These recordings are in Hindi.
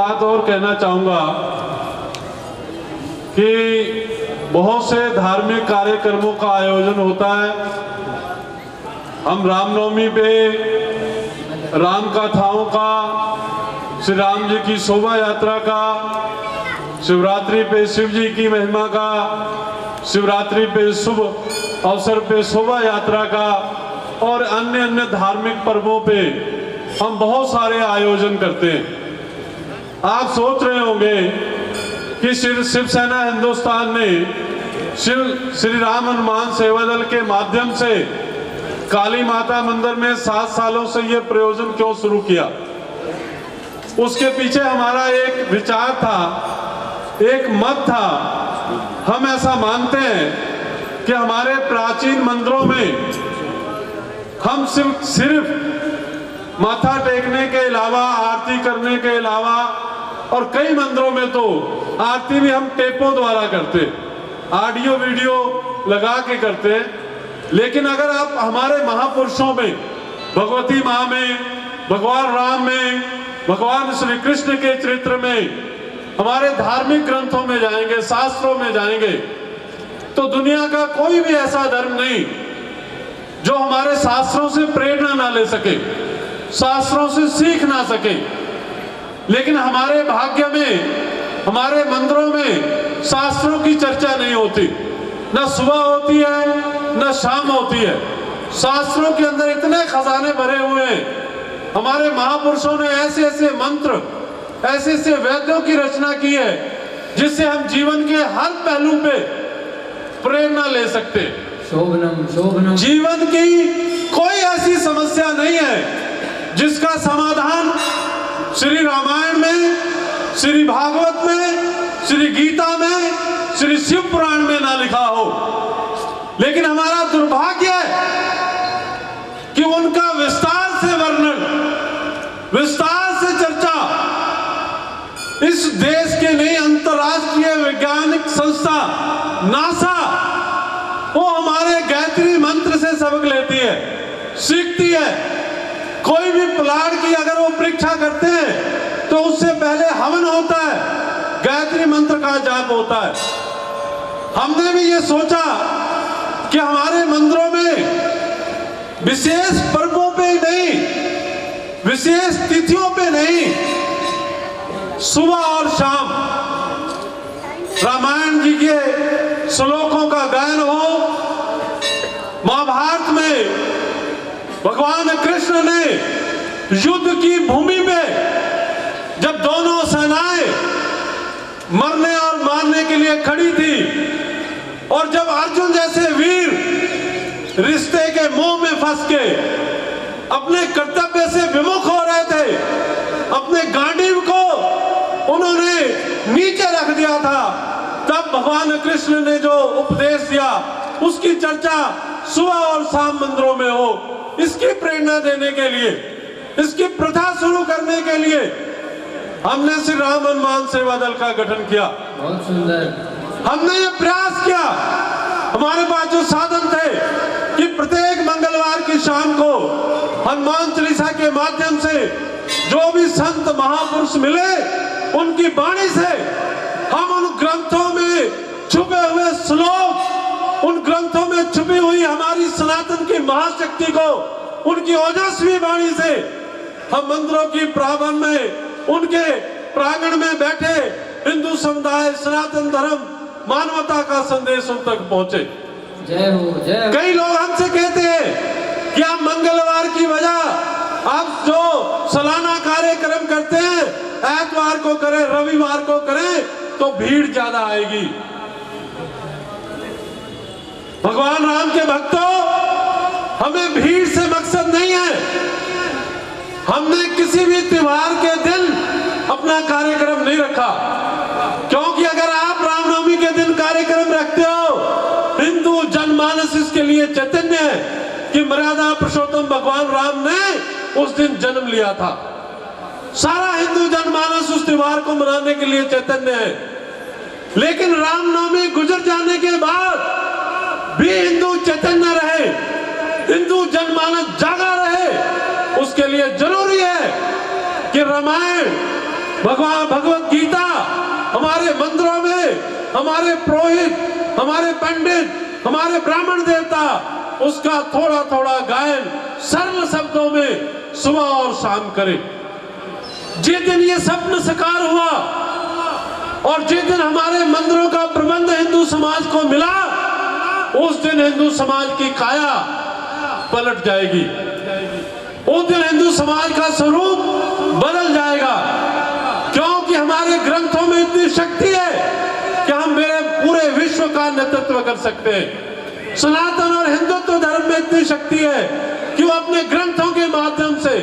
बात और कहना चाहूँगा कि बहुत से धार्मिक कार्यक्रमों का आयोजन होता है। हम रामनवमी पे राम कथाओं का, श्री राम जी की शोभा यात्रा का, शिवरात्रि पे शिव जी की महिमा का, शिवरात्रि पे शुभ अवसर पे शोभा यात्रा का और अन्य अन्य धार्मिक पर्वों पे हम बहुत सारे आयोजन करते हैं। आप सोच रहे होंगे कि शिवसेना हिंदुस्तान ने श्री राम हनुमान सेवा दल के माध्यम से काली माता मंदिर में 7 सालों से ये प्रयोजन क्यों शुरू किया। उसके पीछे हमारा एक विचार था, एक मत था। हम ऐसा मानते हैं कि हमारे प्राचीन मंदिरों में हम सिर्फ माथा टेकने के अलावा, आरती करने के अलावा, और कई मंदिरों में तो आरती भी हम टेपों द्वारा करते, ऑडियो वीडियो लगा के करते। लेकिन अगर आप हमारे महापुरुषों में, भगवती माँ में, भगवान राम में, भगवान श्री कृष्ण के चरित्र में, हमारे धार्मिक ग्रंथों में जाएंगे, शास्त्रों में जाएंगे, तो दुनिया का कोई भी ऐसा धर्म नहीं जो हमारे शास्त्रों से प्रेरणा ना ले सके, शास्त्रों से सीख ना सके। लेकिन हमारे भाग्य में, हमारे मंदिरों में शास्त्रों की चर्चा नहीं होती, न सुबह होती है न शाम होती है। शास्त्रों के अंदर इतने खजाने भरे हुए हैं। हमारे महापुरुषों ने ऐसे ऐसे मंत्र, ऐसे ऐसे वेदों की रचना की है जिससे हम जीवन के हर पहलू पे प्रेरणा ले सकते। शोभनम शोभनम। जीवन की कोई ऐसी समस्या नहीं है जिसका समाधान श्री रामायण में, श्री भागवत में, श्री गीता में, श्री शिव पुराण में ना लिखा हो। लेकिन हमारा दुर्भाग्य है कि उनका विस्तार से वर्णन, विस्तार से चर्चा इस देश के नहीं, अंतर्राष्ट्रीय वैज्ञानिक संस्था नासा, वो हमारे गायत्री मंत्र से सबक लेती है, सीखती है। कोई भी प्लांट की अगर वो परीक्षा करते हैं तो उससे पहले हवन होता है, गायत्री मंत्र का जाप होता है। हमने भी ये सोचा कि हमारे मंदिरों में विशेष पर्वों पे नहीं, विशेष तिथियों पे नहीं, सुबह और शाम रामायण जी के श्लोकों का गायन हो। महाभारत में भगवान कृष्ण ने युद्ध की भूमि पे जब दोनों सेनाएं मरने और मारने के लिए खड़ी थी, और जब अर्जुन जैसे वीर रिश्ते के मोह में फंस के अपने कर्तव्य से विमुख हो रहे थे, अपने गांडीव को उन्होंने नीचे रख दिया था, तब भगवान कृष्ण ने जो उपदेश दिया उसकी चर्चा सुबह और शाम मंदिरों में हो। इसकी प्रेरणा देने के लिए, इसकी प्रथा शुरू करने के लिए हमने श्री राम हनुमान सेवा दल का गठन किया। बहुत सुंदर। हमने ये प्रयास किया, हमारे पास जो साधन थे कि प्रत्येक मंगलवार की शाम को हनुमान चालीसा के माध्यम से जो भी संत महापुरुष मिले उनकी वाणी से हम उन ग्रंथों में छुपे हुए श्लोक, उन ग्रंथों में छुपी हुई हमारी सनातन की महाशक्ति को उनकी ओजस्वी वाणी से हम मंदिरों की प्रांगण में, उनके प्रांगण में बैठे हिंदू समुदाय, सनातन धर्म, मानवता का संदेश उन तक पहुंचे। जय हो, जय हो। कई लोग हमसे कहते हैं कि आप मंगलवार की वजह आप जो सालाना कार्यक्रम करते हैं एतवार को करें, रविवार को करें तो भीड़ ज्यादा आएगी। भगवान राम के भक्तों, हमें भीड़ से मकसद नहीं है। हमने किसी भी त्योहार के दिन अपना कार्यक्रम नहीं रखा, क्योंकि अगर आप रामनवमी के दिन कार्यक्रम रखते हो, हिंदू जनमानस इसके लिए चैतन्य है कि मर्यादा पुरुषोत्तम भगवान राम ने उस दिन जन्म लिया था। सारा हिंदू जनमानस उस त्योहार को मनाने के लिए चैतन्य है। लेकिन रामनवमी गुजर जाने के बाद भी हिंदू चैतन्य रहे, हिंदू जनमानस जागा रहे, उसके लिए जरूरी है कि रामायण भगवान भगवत गीता हमारे मंदिरों में हमारे पुरोहित, हमारे पंडित, हमारे ब्राह्मण देवता उसका थोड़ा थोड़ा गायन सरल शब्दों में सुबह और शाम करें। जिस दिन ये स्वप्न साकार हुआ और जिस दिन हमारे मंदिरों का प्रबंध हिंदू समाज को मिला, उस दिन हिंदू समाज की काया पलट जाएगी। उस दिन हिंदू समाज का स्वरूप बदल जाएगा, क्योंकि हमारे ग्रंथों में इतनी शक्ति है कि हम मेरे पूरे विश्व का नेतृत्व कर सकते हैं। सनातन और हिंदुत्व धर्म में इतनी शक्ति है कि वो अपने ग्रंथों के माध्यम से,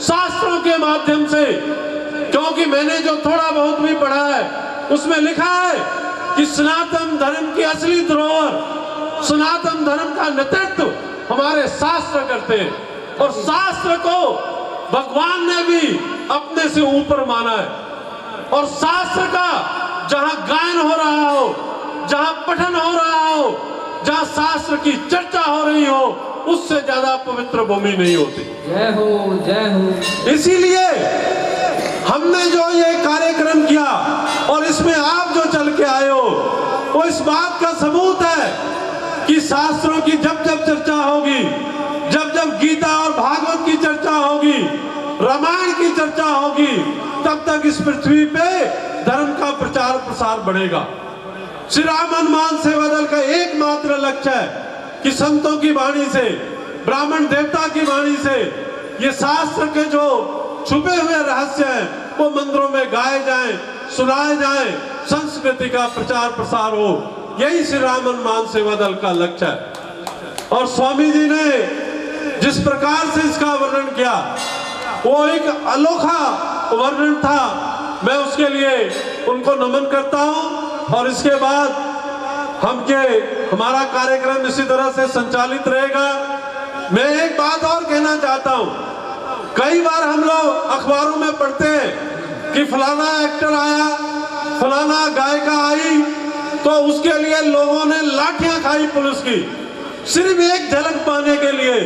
शास्त्रों के माध्यम से, क्योंकि मैंने जो थोड़ा बहुत भी पढ़ा है उसमें लिखा है कि सनातन धर्म की असली धरोहर, सनातन धर्म का नेतृत्व हमारे शास्त्र करते हैं, और शास्त्र को भगवान ने भी अपने से ऊपर माना है। और शास्त्र का जहां गायन हो रहा हो, जहां पठन हो रहा हो, जहां शास्त्र की चर्चा हो रही हो, उससे ज्यादा पवित्र भूमि नहीं होती। जय हो, जय हो। इसीलिए हमने जो ये कार्यक्रम किया और इसमें आप जो चल के आए हो, वो इस बात का सबूत है कि शास्त्रों की जब जब चर्चा होगी, जब जब गीता और भागवत की चर्चा होगी, रामायण की चर्चा होगी, तब तक इस पृथ्वी पे धर्म का प्रचार प्रसार बढ़ेगा। श्री राम हनुमान सेवा दल का एकमात्र लक्ष्य है कि संतों की वाणी से, ब्राह्मण देवता की वाणी से ये शास्त्र के जो छुपे हुए रहस्य हैं वो मंदिरों में गाए जाएं, सुनाए जाएं, संस्कृति का प्रचार प्रसार हो। यही श्री राम हनुमान सेवा दल का लक्ष्य है। और स्वामी जी ने जिस प्रकार से इसका वर्णन किया वो एक अनोखा वर्णन था। मैं उसके लिए उनको नमन करता हूं। और इसके बाद हमारा कार्यक्रम इसी तरह से संचालित रहेगा। मैं एक बात और कहना चाहता हूं, कई बार हम लोग अखबारों में पढ़ते हैं कि फलाना एक्टर आया, फलाना गायिका आई, तो उसके लिए लोगों ने लाठियां खाई पुलिस की, सिर्फ एक झलक पाने के लिए,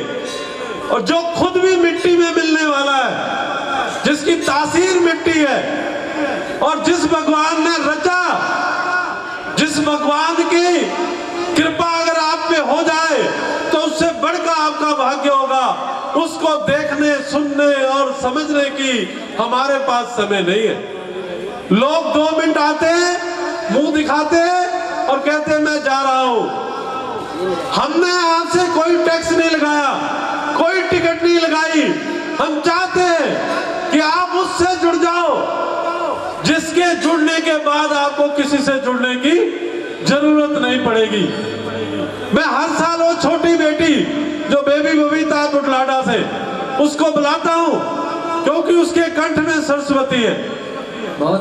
और जो खुद भी मिट्टी में मिलने वाला है, जिसकी तासीर मिट्टी है, और जिस भगवान ने रचा, जिस भगवान की कृपा अगर आप पे हो जाए तो उससे बढ़कर आपका भाग्य होगा। उसको देखने, सुनने और समझने की हमारे पास समय नहीं है। लोग 2 मिनट आते हैं, मुंह दिखाते हैं और कहते हैं मैं जा रहा हूं। हमने आपसे कोई टैक्स नहीं लगाया, कोई टिकट नहीं लगाई। हम चाहते हैं कि आप उससे जुड़ जाओ जिसके जुड़ने के बाद आपको किसी से जुड़ने की जरूरत नहीं पड़ेगी। मैं हर साल वो छोटी बेटी जो बेबी बबीता बुटलाडा से, उसको बुलाता हूं क्योंकि उसके कंठ में सरस्वती है।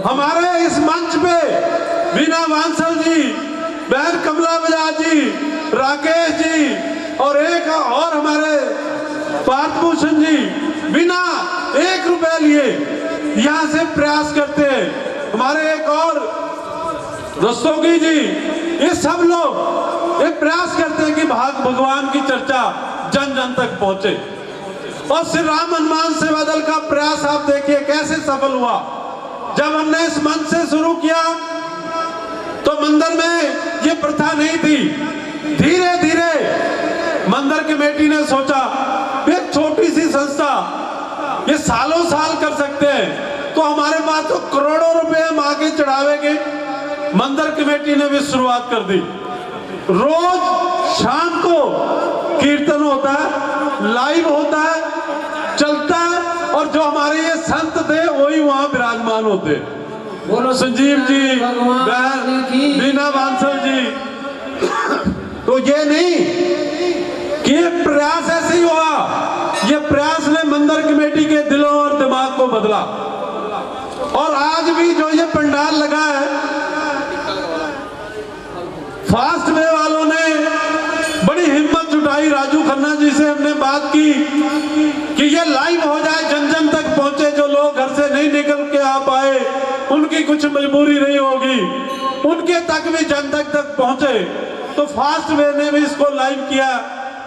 हमारे इस मंच पे वीना बांसल जी, बहन कमला बजाज जी, राकेश जी और एक और हमारे पार्थभूषण जी बिना 1 रुपए लिए यहाँ से प्रयास करते हैं। हमारे एक और रस्तोगी जी, ये सब लोग ये प्रयास करते हैं कि भगवान की चर्चा जन जन तक पहुंचे। और श्री राम हनुमान सेवा दल का प्रयास आप देखिए कैसे सफल हुआ। जब हमने इस मंच से शुरू किया तो मंदिर में ये प्रथा नहीं थी। धीरे धीरे मंदिर कमेटी ने सोचा एक छोटी सी संस्था ये सालों साल कर सकते हैं, तो हमारे पास तो करोड़ों रुपए हम आगे चढ़ावेंगे। मंदिर कमेटी ने भी शुरुआत कर दी। रोज शाम को कीर्तन होता है, लाइव होता है, चलता है, और जो हमारे ये संत थे वही वहां विराजमान होते। बोलो संजीव जी, बहन वीना बांसल जी। तो ये नहीं कि ये प्रयास ऐसे ही हुआ, ये प्रयास ने मंदिर कमेटी के दिलों और दिमाग को बदला। और आज भी जो ये पंडाल लगा है, फास्ट वे वालों ने बड़ी हिम्मत जुटाई। राजू खन्ना जी से हमने बात की कि ये लाइव हो जाए, जन जन तक पहुंचे। जो लोग घर से नहीं निकल के आ पाए, उनकी कुछ मजबूरी नहीं होगी, उनके तक भी जन तक पहुंचे। तो फास्ट वे ने भी इसको लाइव किया।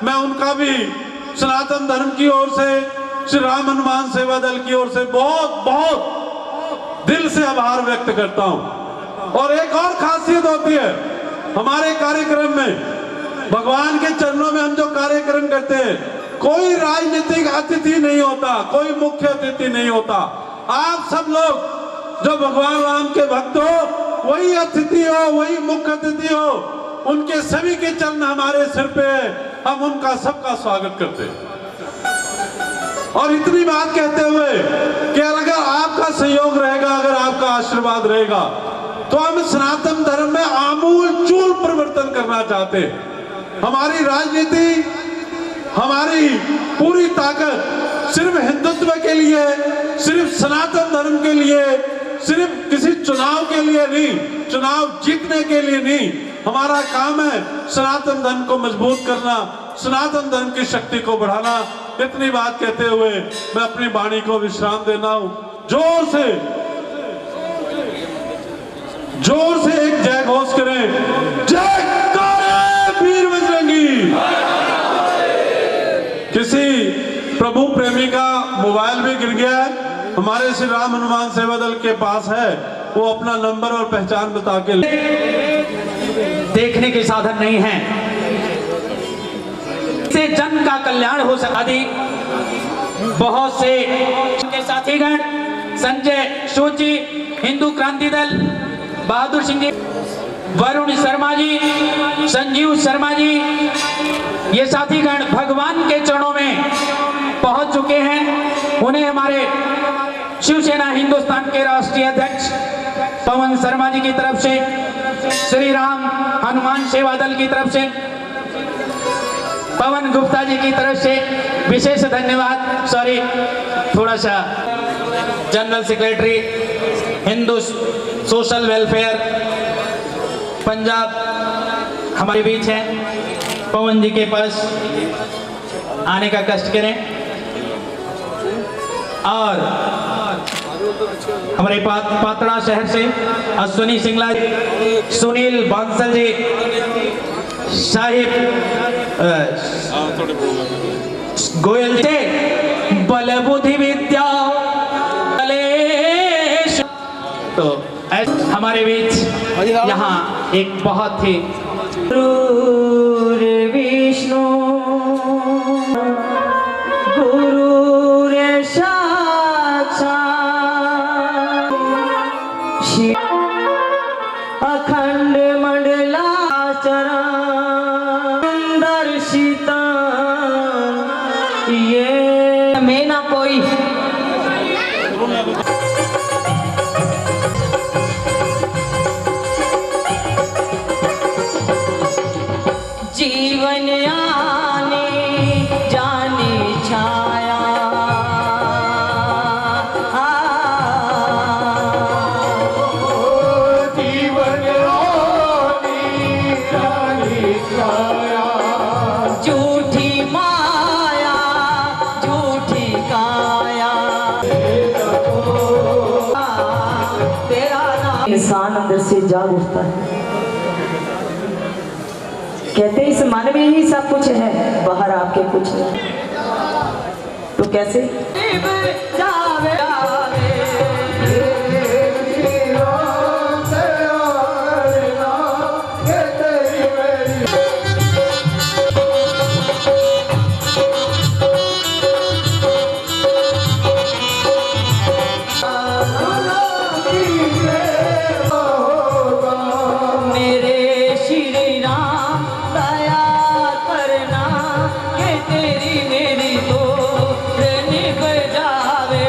मैं उनका भी सनातन धर्म की ओर से, श्री राम हनुमान सेवा दल की ओर से बहुत बहुत दिल से आभार व्यक्त करता हूं। और एक और खासियत होती है हमारे कार्यक्रम में, भगवान के चरणों में हम जो कार्यक्रम करते हैं, कोई राजनीतिक अतिथि नहीं होता, कोई मुख्य अतिथि नहीं होता। आप सब लोग जो भगवान राम के भक्त हो, वही अतिथि हो, वही मुख्य अतिथि हो, उनके सभी के चरण हमारे सिर पे है, हम उनका सबका स्वागत करते हैं। और इतनी बात कहते हुए कि अगर आपका सहयोग रहेगा, अगर आपका आशीर्वाद रहेगा, तो हम सनातन धर्म में आमूल चूल परिवर्तन करना चाहते हैं। हमारी राजनीति, हमारी पूरी ताकत सिर्फ हिंदुत्व के लिए, सिर्फ सनातन धर्म के लिए, सिर्फ किसी चुनाव के लिए नहीं, चुनाव जीतने के लिए नहीं। हमारा काम है सनातन धर्म को मजबूत करना, सनातन धर्म की शक्ति को बढ़ाना। इतनी बात कहते हुए मैं अपनी वाणी को विश्राम देना हूं। जोर से एक जय घोष करें, जय वीर बजरंगी। किसी प्रभु प्रेमी का मोबाइल भी गिर गया है, हमारे श्री राम हनुमान सेवा दल के पास है, वो अपना नंबर और पहचान बता के देखने के साधन नहीं है, से जन का कल्याण हो सका। बहुत से के साथीगण, संजय सोची, हिंदू क्रांति दल, बहादुर सिंह जी, वरुण शर्मा जी, संजीव शर्मा जी, ये साथीगण भगवान के चरणों में पहुंच चुके हैं। उन्हें हमारे शिवसेना हिंदुस्तान के राष्ट्रीय अध्यक्ष पवन शर्मा जी की तरफ से, श्री राम हनुमान सेवा दल की तरफ से, पवन गुप्ता जी की तरफ से विशेष धन्यवाद। सॉरी, थोड़ा सा general secretary Hindu social welfare Punjab हमारे बीच हैं, पवन जी के पास आने का कष्ट करें। और हमारे पातड़ा शहर से अश्विनी सिंगला, सुनील बांसल जी, साहिब गोयल से बल बुद्धि विद्या कलेश। तो हमारे बीच यहाँ एक बहुत ही विष्णु गुरु रे साक्षात शिव अखंड मंडलाचरण दर्शिता, ये में ना कोई जीवन आने जाने छाया, जीवन आने जाने छाया, झूठी माया झूठी काया, तेरा नाम। इंसान अंदर से जाग उठता है, कहते इस मन में ही सब कुछ है, बाहर आपके कुछ नहीं। तो कैसे जावे तेरी मेरी तो निभ जावे।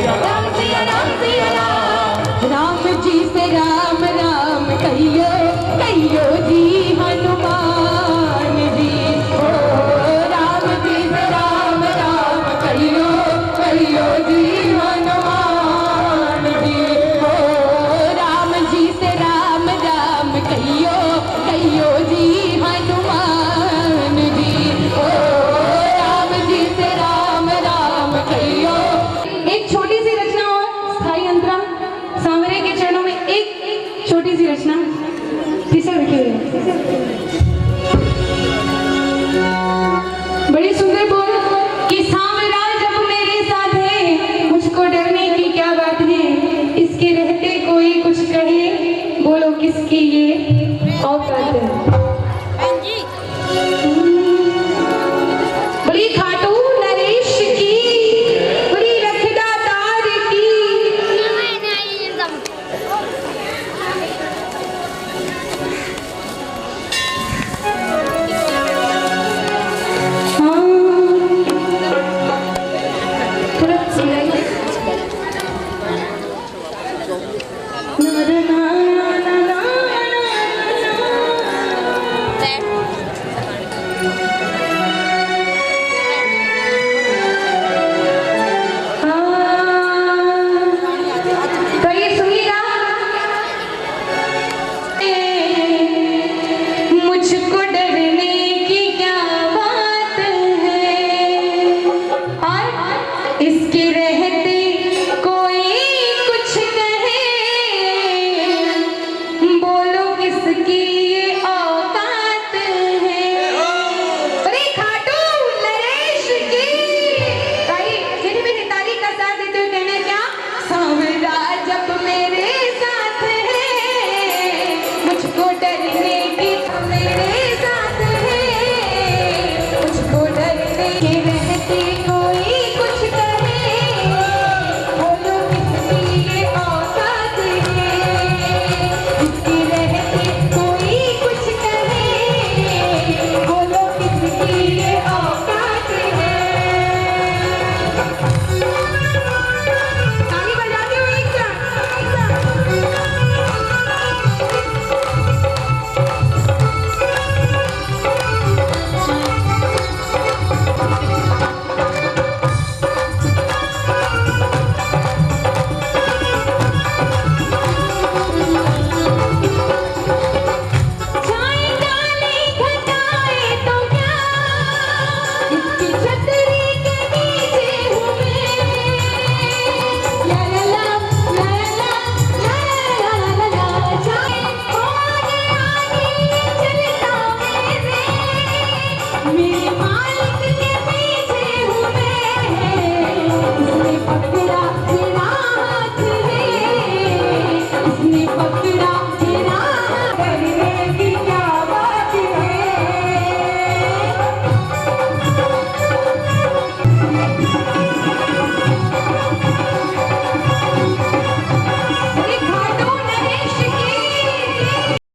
राम सिया राम सिया राम जी से राम राम कहियो कहियो जी हनुमान जी ओ राम जी से राम राम कहियो कहियो जी हनुमान जी ओ राम जी से राम राम कहियो कहियो जी हनुमान जी ओ राम जी से राम राम कहियो। एक छोटी सी रचना और स्थाई अंतरा सांवरे के चरणों में एक छोटी सी रचना तीसरा लिखे हुए बड़ी सुंदर बोल कि सांवरा जब मेरे साथ है मुझको डरने की क्या बात है इसके रहते कोई कुछ कहे बोलो किसकी ये औकात है। बड़ी खाटू नरेश की बड़ी रखदा तार की हाँ थोड़ा सुनाइए ना ना ना ना ना तो ये सुनिएगा मुझको डरने की क्या बात है और इसके रहते